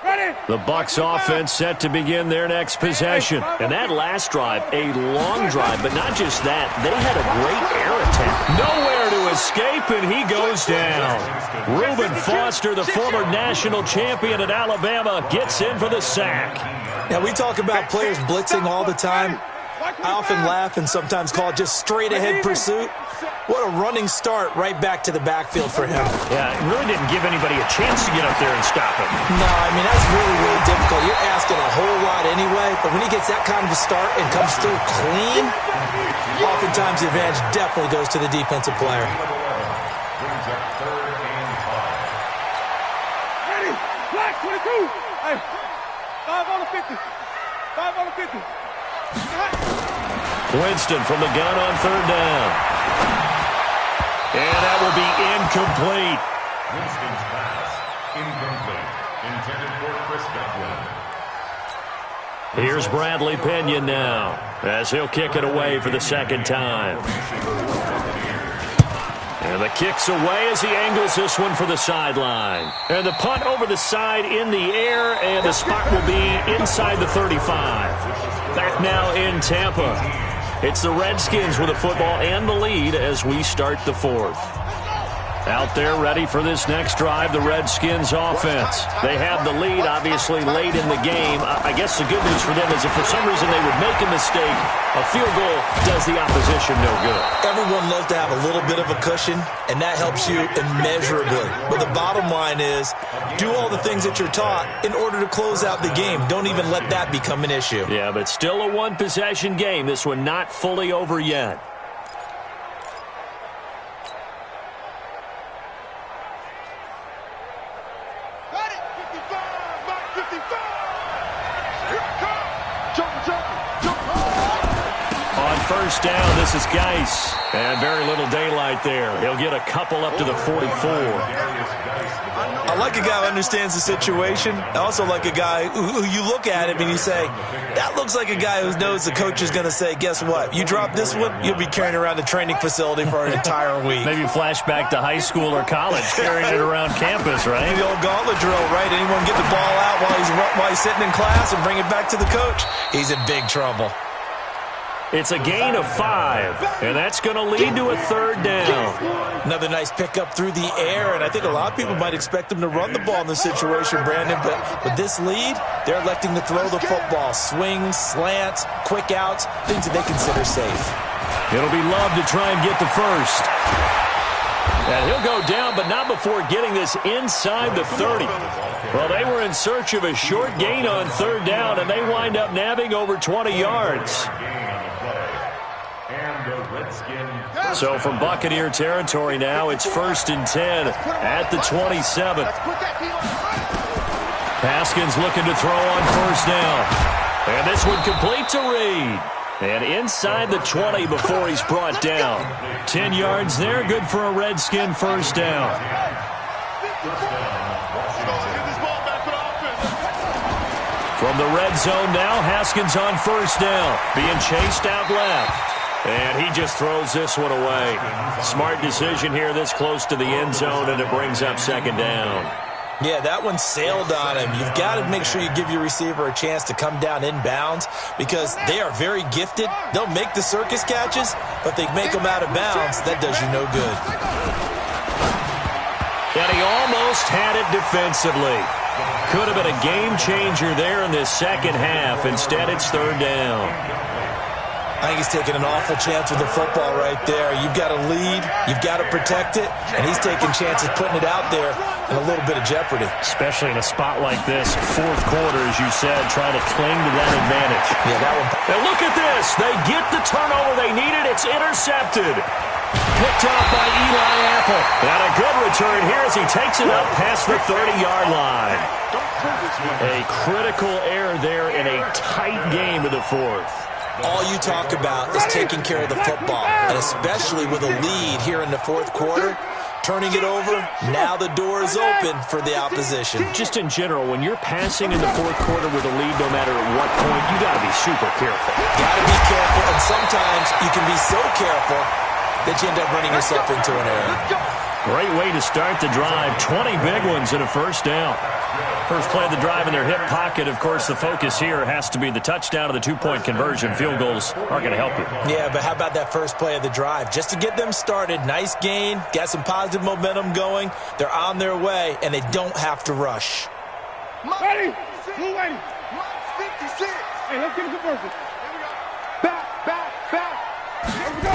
Ready? The Bucs offense set to begin their next possession. And that last drive, a long drive, but not just that. They had a great air attack. Nowhere to escape, and he goes down. Reuben Foster, the former national champion at Alabama, gets in for the sack. Now, we talk about players blitzing all the time. I often laugh and sometimes call it just straight-ahead pursuit. What a running start right back to the backfield for him. Yeah, it really didn't give anybody a chance to get up there and stop him. No, I mean, that's really, really difficult. You're asking a whole lot anyway, but when he gets that kind of a start and comes through clean, oftentimes the advantage definitely goes to the defensive player. Brings up 3rd and 5. Ready? Black 22. Hey, 5 on the 50. 5 on the 50. Winston from the gun on 3rd down. And that will be incomplete. Winston's pass, incomplete. Intended for Chris Godwin. Here's Bradley Pinion now, as he'll kick it away for the 2nd time. And the kick's away as he angles this one for the sideline. And the punt over the side in the air, and the spot will be inside the 35. Back now in Tampa. It's the Redskins with the football and the lead as we start the 4th. Out there ready for this next drive, the Redskins offense. They have the lead, obviously, late in the game. I guess the good news for them is if for some reason they would make a mistake, a field goal does the opposition no good. Everyone loves to have a little bit of a cushion, and that helps you immeasurably. But the bottom line is, do all the things that you're taught in order to close out the game. Don't even let that become an issue. Yeah, but still a one-possession game. This one not fully over yet. First down, this is Geis. And very little daylight there. He'll get a couple up to the 44. I like a guy who understands the situation. I also like a guy who you look at him and you say, that looks like a guy who knows the coach is going to say, guess what? You drop this one, you'll be carrying around the training facility for an entire week. Maybe flashback to high school or college, carrying it around campus, right? The old gauntlet drill, right? Anyone get the ball out while he's sitting in class and bring it back to the coach? He's in big trouble. It's a gain of 5, and that's going to lead to a third down. Another nice pickup through the air, and I think a lot of people might expect them to run the ball in this situation, Brandon, but with this lead, they're electing to throw the football. Swings, slants, quick outs, things that they consider safe. It'll be Love to try and get the first. And he'll go down, but not before getting this inside the 30. Well, they were in search of a short gain on third down, and they wind up nabbing over 20 yards. So from Buccaneer territory now, it's 1st and 10 at the 27. Haskins looking to throw on first down. And this one complete to Reed. And inside the 20 before he's brought down. 10 yards there, good for a Redskin first down. From the red zone now, Haskins on first down. Being chased out left. And he just throws this one away. Smart decision here this close to the end zone, and it brings up second down. Yeah, that one sailed on him. You've got to make sure you give your receiver a chance to come down inbounds because they are very gifted. They'll make the circus catches, but they make them out of bounds. That does you no good. And he almost had it defensively. Could have been a game changer there in this second half. Instead, it's third down. I think he's taking an awful chance with the football right there. You've got to lead, you've got to protect it, and he's taking chances putting it out there in a little bit of jeopardy. Especially in a spot like this, fourth quarter, as you said, trying to cling to that advantage. Yeah, that one. And look at this. They get the turnover they needed. It's intercepted. Picked off by Eli Apple. And a good return here as he takes it up past the 30-yard line. A critical error there in a tight game of the fourth. All you talk about is taking care of the football, and especially with a lead here in the fourth quarter, turning it over, now the door is open for the opposition. Just in general, when you're passing in the fourth quarter with a lead, no matter at what point, you got to be super careful. Got to be careful, and sometimes you can be so careful that you end up running yourself into an error. Great way to start the drive. 20 big ones and a first down. First play of the drive in their hip pocket. Of course, the focus here has to be the touchdown or the two-point conversion. Field goals aren't going to help you. Yeah, but how about that first play of the drive? Just to get them started, nice gain, got some positive momentum going. They're on their way, and they don't have to rush. Ready? Blue lady. 56. Hey, let's get a conversion. Here we go. Back. Here we go.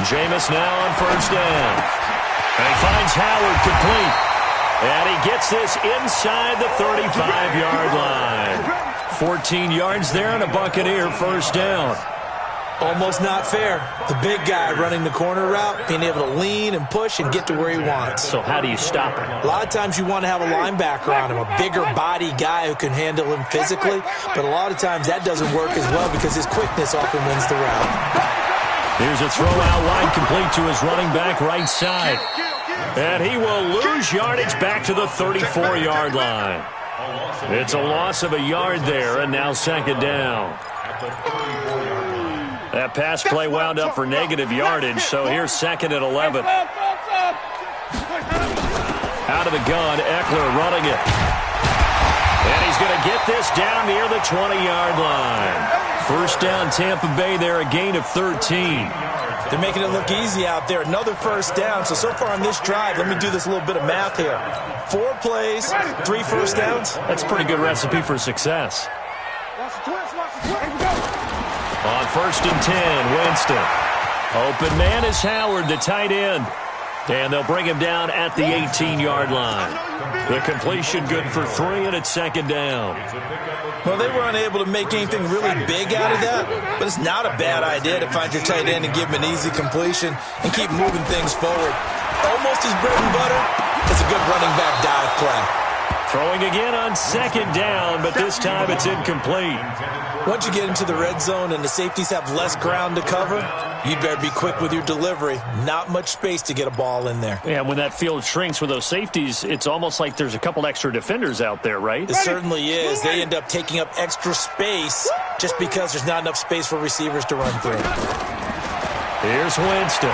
Jameis now on first down. And he finds Howard complete. And he gets this inside the 35-yard line. 14 yards there and a Buccaneer first down. Almost not fair. The big guy running the corner route, being able to lean and push and get to where he wants. So how do you stop him? A lot of times you want to have a linebacker on him, a bigger body guy who can handle him physically. But a lot of times that doesn't work as well because his quickness often wins the route. Here's a throw out wide complete to his running back right side. And he will lose yardage back to the 34-yard line. It's a loss of a yard there, and now second down. That pass play wound up for negative yardage, so here's second and 11. Out of the gun, Eckler running it. And he's going to get this down near the 20-yard line. First down, Tampa Bay there, a gain of 13. They're making it look easy out there. Another first down. So far on this drive, let me do this little bit of math here. 4 plays, 3 first downs. That's a pretty good recipe for success. On 1st and 10, Winston. Open man is Howard, the tight end. And they'll bring him down at the 18-yard line. The completion good for 3, and it's 2nd down. Well, they were unable to make anything really big out of that, but it's not a bad idea to find your tight end and give him an easy completion and keep moving things forward. Almost his bread and butter. It's a good running back dive play. Throwing again on 2nd down, but this time it's incomplete. Once you get into the red zone and the safeties have less ground to cover, you'd better be quick with your delivery. Not much space to get a ball in there. Yeah, when that field shrinks with those safeties, it's almost like there's a couple extra defenders out there, right? It certainly is. They end up taking up extra space just because there's not enough space for receivers to run through. Here's Winston.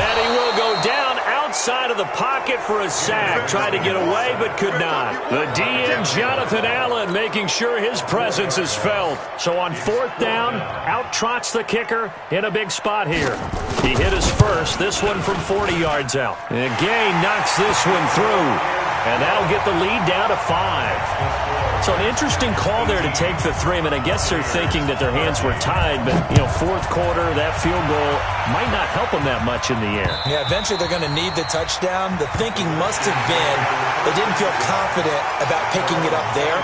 And he will go down outside of the pocket for a sack. Tried to get away, but could not. The DN, Jonathan Allen, making sure his presence is felt. So on 4th down, out trots the kicker in a big spot here. He hit his first, this one from 40 yards out. And Gay knocks this one through. And that'll get the lead down to 5. So an interesting call there to take the 3. I mean, I guess they're thinking that their hands were tied, but, 4th quarter, that field goal might not help them that much in the air. Yeah, eventually they're going to need the touchdown. The thinking must have been they didn't feel confident about picking it up there,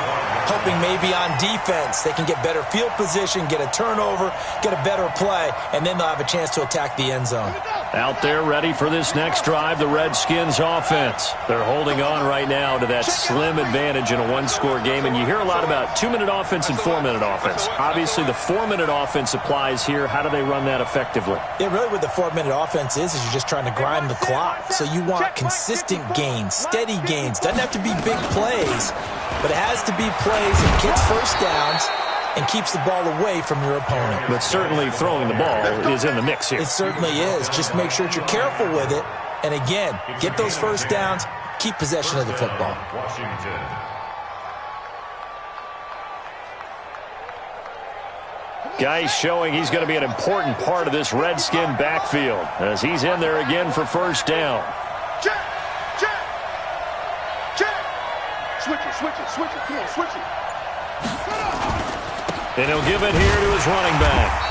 hoping maybe on defense they can get better field position, get a turnover, get a better play, and then they'll have a chance to attack the end zone. Out there ready for this next drive, the Redskins offense. They're holding on right now to that slim advantage in a 1-score game, and you hear a lot about 2-minute offense and 4-minute offense. Obviously, the 4-minute offense applies here. How do they run that effectively? Yeah, really what the 4-minute offense is you're just trying to grind the clock. So you want consistent gains, steady gains. Doesn't have to be big plays, but it has to be plays that gets first downs and keeps the ball away from your opponent. But certainly throwing the ball is in the mix here. It certainly is. Just make sure that you're careful with it. And again, get those first downs, keep possession of the football. Washington. Guy's showing he's going to be an important part of this Redskin backfield as he's in there again for 1st down. Check! Switch it. Come on, switch it. And he'll give it here to his running back.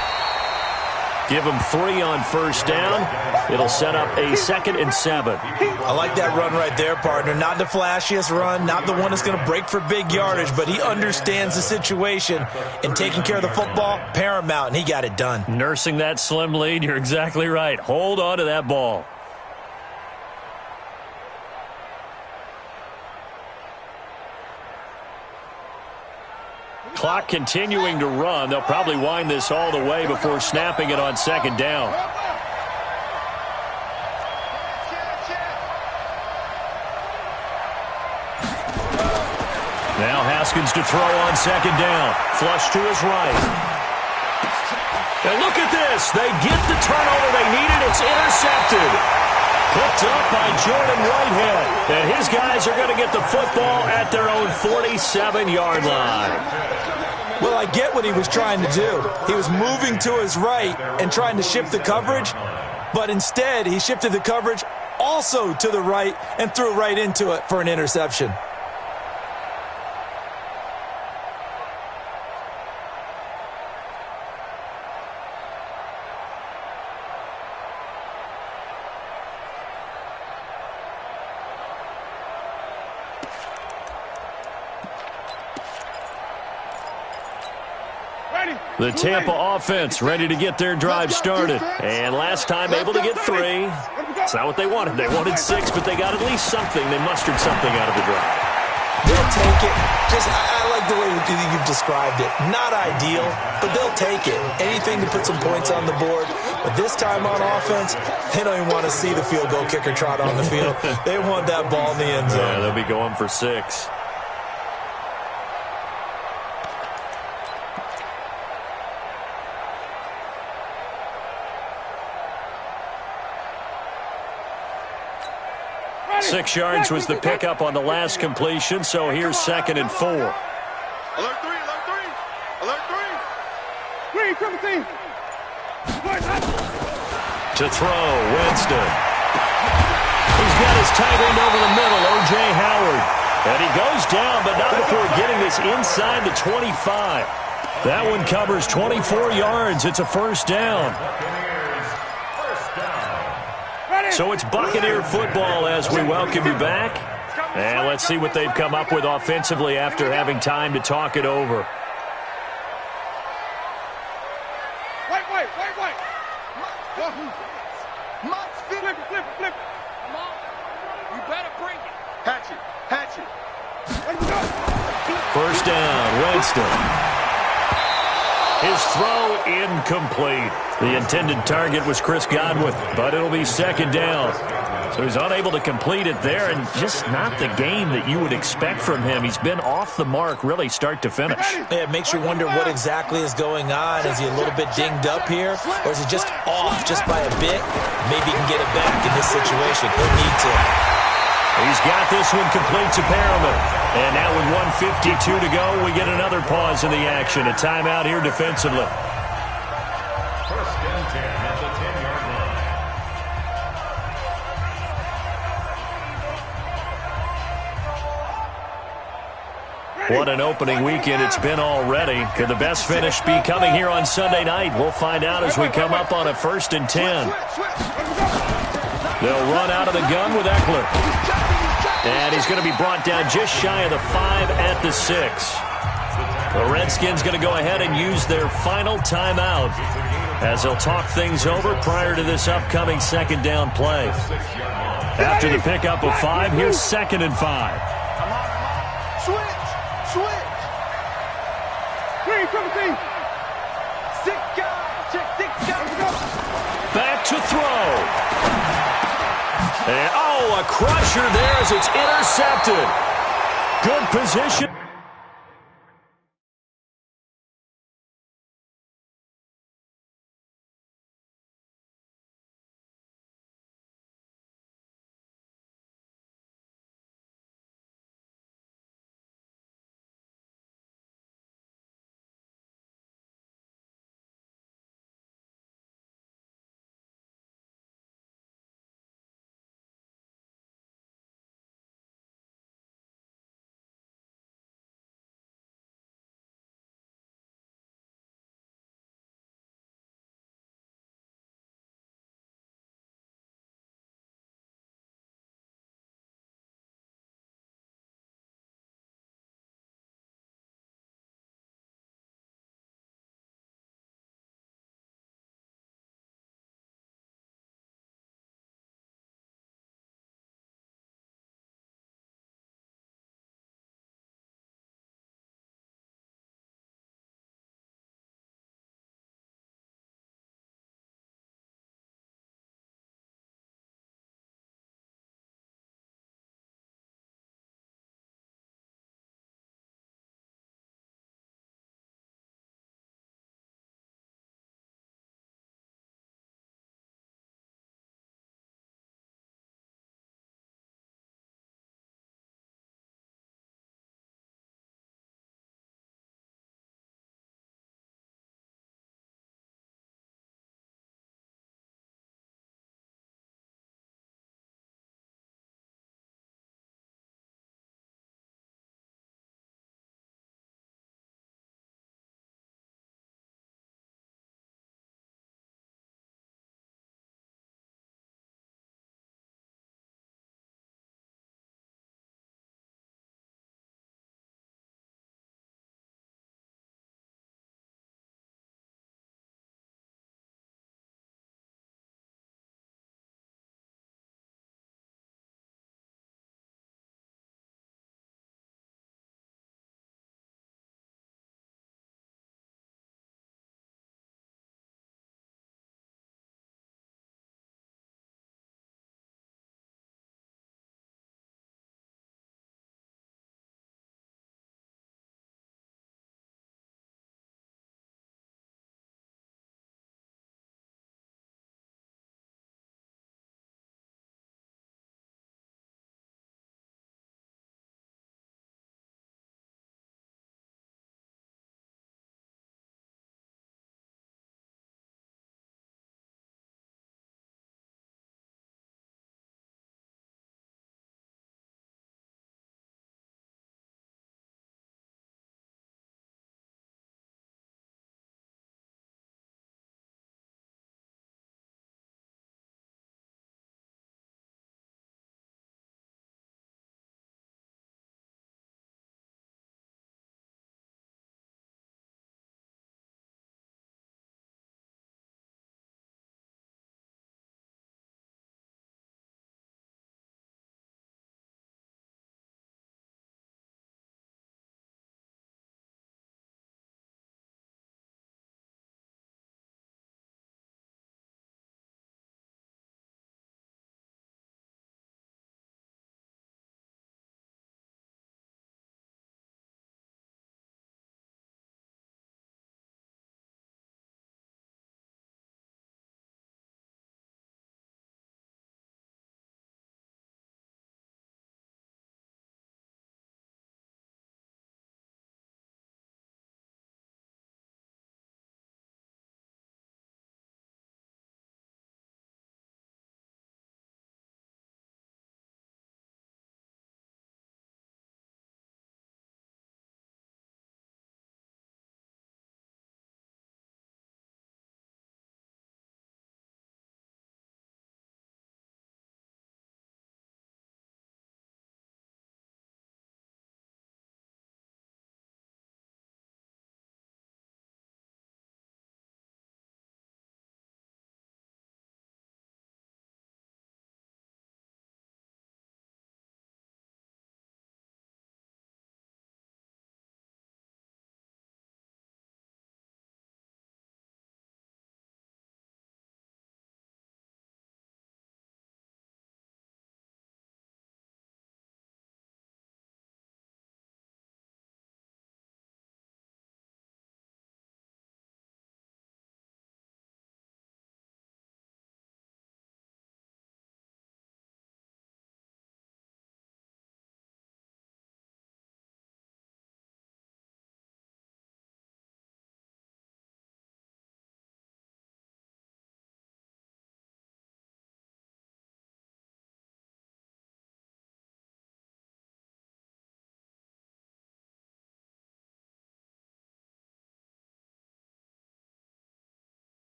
Give him 3 on 1st down. It'll set up a 2nd and 7. I like that run right there, partner. Not the flashiest run, not the one that's going to break for big yardage, but he understands the situation, and taking care of the football, paramount, and he got it done. Nursing that slim lead, you're exactly right. Hold on to that ball. Clock continuing to run. They'll probably wind this all the way before snapping it on 2nd down. Now Haskins to throw on 2nd down. Flush to his right. And look at this. They get the turnover they needed. It's intercepted. Picked up by Jordan Whitehead. And his guys are going to get the football at their own 47-yard line. Well, I get what he was trying to do. He was moving to his right and trying to shift the coverage, but instead he shifted the coverage also to the right and threw right into it for an interception. The Tampa offense ready to get their drive started. And last time able to get 3. It's not what they wanted. They wanted 6, but they got at least something. They mustered something out of the drive. They'll take it. I like the way you've described it. Not ideal, but they'll take it. Anything to put some points on the board. But this time on offense, they don't even want to see the field goal kicker trot on the field. They want that ball in the end zone. Yeah, they'll be going for 6. Six yards was the pickup on the last completion, so here's 2nd and 4. Alert 3, alert 3, alert 3. To throw, Winston. He's got his tight end over the middle, O.J. Howard. And he goes down, but not before getting this inside the 25. That one covers 24 yards. It's a first down. So it's Buccaneer football as we welcome you back. And let's see what they've come up with offensively after having time to talk it over. Flip. Come on. You better bring it. Hatch it. First down, Winston. His throw incomplete. The intended target was Chris Godwin, but it'll be second down. So he's unable to complete it there, and just not the game that you would expect from him. He's been off the mark really start to finish. Yeah, it makes you wonder what exactly is going on. Is he a little bit dinged up here, or is he just off just by a bit? Maybe he can get it back in this situation. He'll need to. He's got this one complete to Perriman. And now with 1:52 to go, we get another pause in the action. A timeout here defensively. First and 10 at the 10-yard line. What an opening weekend it's been already. Could the best finish be coming here on Sunday night? We'll find out as we come up on a 1st and 10. They'll run out of the gun with Eckler. And he's going to be brought down just shy of the 5 at the 6. The Redskins going to go ahead and use their final timeout as they'll talk things over prior to this upcoming second down play. After the pickup of 5, here's 2nd and 5. Switch. 6 guys. Check 6 guys. Back to throw. And, a crusher there as it's intercepted. Good position.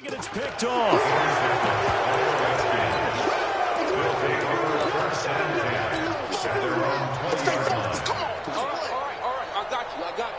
It's picked off. Will take over first and 10 at their own 20-yard line. All right. I got you.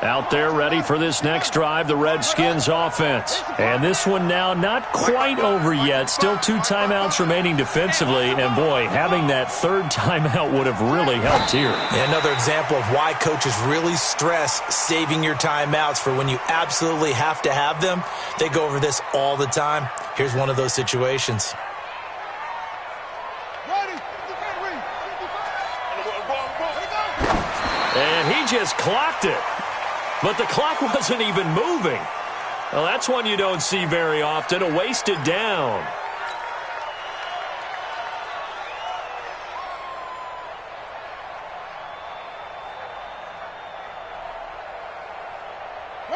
Out there ready for this next drive, the Redskins offense. And this one now not quite over yet. Still 2 timeouts remaining defensively. And, boy, having that third timeout would have really helped here. And another example of why coaches really stress saving your timeouts for when you absolutely have to have them. They go over this all the time. Here's one of those situations. And he just clocked it. But the clock wasn't even moving. Well, that's one you don't see very often, a wasted down.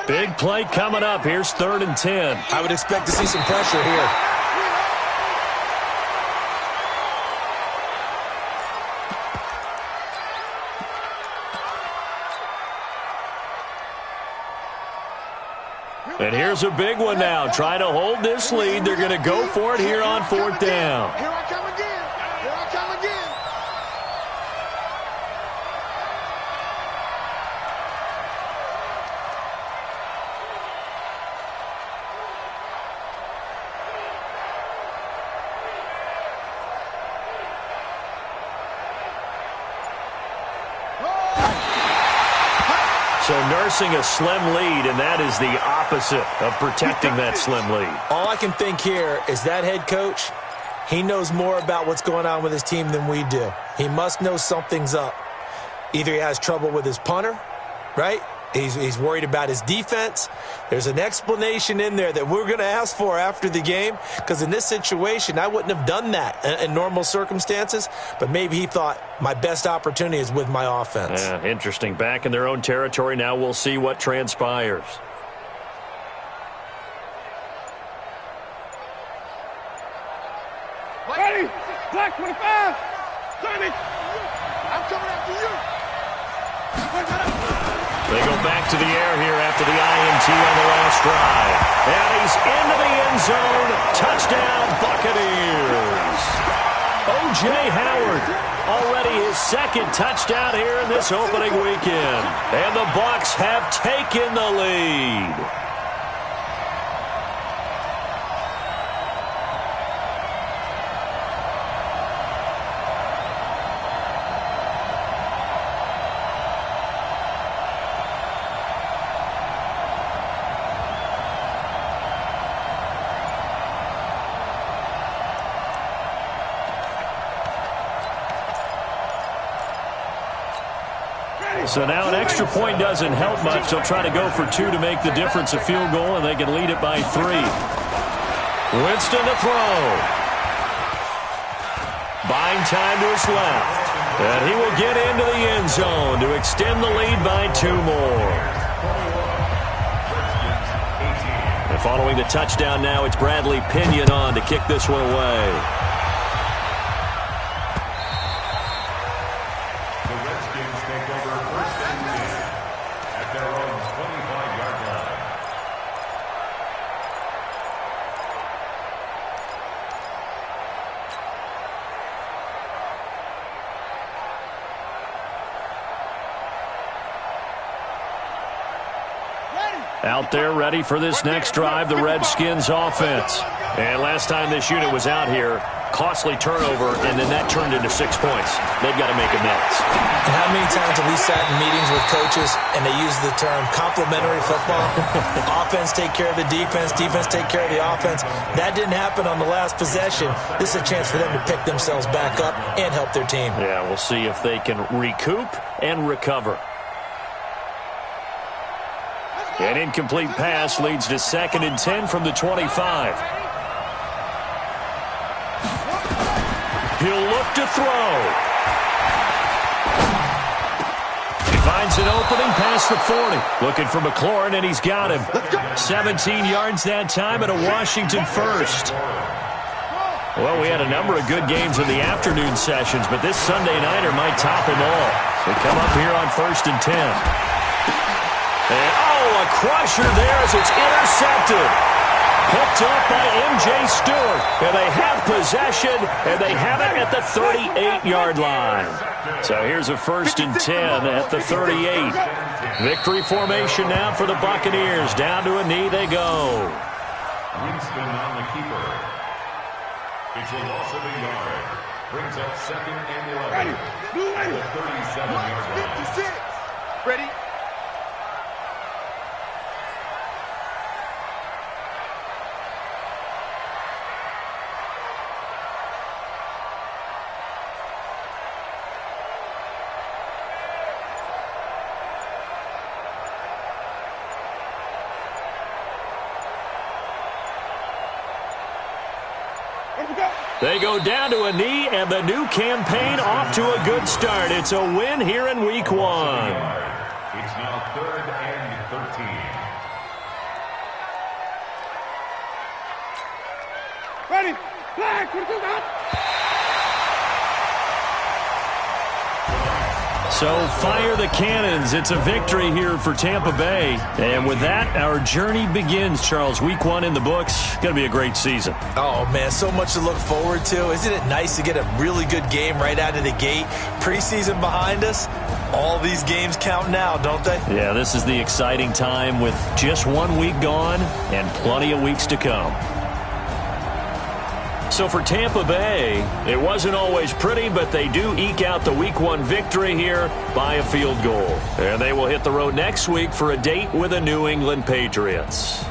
Big play coming up. Here's 3rd and 10. I would expect to see some pressure here. And here's a big one now. Trying to hold this lead. They're going to go for it here on 4th down. Here I come again. So nursing a slim lead, and that is the opposite of protecting that slim lead. All I can think here is that head coach, he knows more about what's going on with his team than we do. He must know something's up. Either he has trouble with his punter, right? He's worried about his defense. There's an explanation in there that we're going to ask for after the game, because in this situation, I wouldn't have done that in normal circumstances, but maybe he thought my best opportunity is with my offense. Yeah, interesting. Back in their own territory. Now we'll see what transpires. Ready? Black 25. 30. I'm coming after you. They go back to the air here after the INT on the last drive. And he's into the end zone. Touchdown, Buccaneers. O.J. Howard, already his 2nd touchdown here in this opening weekend. And the Bucs have taken the lead. So now an extra point doesn't help much. They'll try to go for 2 to make the difference a field goal, and they can lead it by 3. Winston to throw. Buying time to his left. And he will get into the end zone to extend the lead by 2 more. And following the touchdown now, it's Bradley Pinion on to kick this one away. Out there ready for this next drive, the Redskins offense. And last time this unit was out here, costly turnover, and then that turned into 6 points. They've got to make amends. And how many times have we sat in meetings with coaches and they use the term complementary football? Offense take care of the defense, defense take care of the offense. That didn't happen on the last possession. This is a chance for them to pick themselves back up and help their team. Yeah, we'll see if they can recoup and recover. An incomplete pass leads to 2nd and 10 from the 25. He'll look to throw. He finds an opening past the 40. Looking for McLaurin, and he's got him. 17 yards that time, and a Washington first. Well, we had a number of good games in the afternoon sessions, but this Sunday nighter might top them all. So come up here on 1st and 10. And, a crusher there as it's intercepted. Picked up by M.J. Stewart. And they have possession, and they have it at the 38-yard line. So here's a 1st and 10 at the 38. Victory formation now for the Buccaneers. Down to a knee they go. Winston on the keeper. It's a loss of a yard. Brings up 2nd and 11 at the 37-yard line. 56. Ready? They go down to a knee, and the new campaign off to a good start. It's a win here in Week 1. It's now 3rd and 13. Ready? Flag. So fire the cannons. It's a victory here for Tampa Bay. And with that, our journey begins, Charles. Week 1 in the books. Going to be a great season. Oh, man, so much to look forward to. Isn't it nice to get a really good game right out of the gate? Preseason behind us. All these games count now, don't they? Yeah, this is the exciting time with just 1 week gone and plenty of weeks to come. So for Tampa Bay, it wasn't always pretty, but they do eke out the Week 1 victory here by a field goal. And they will hit the road next week for a date with the New England Patriots.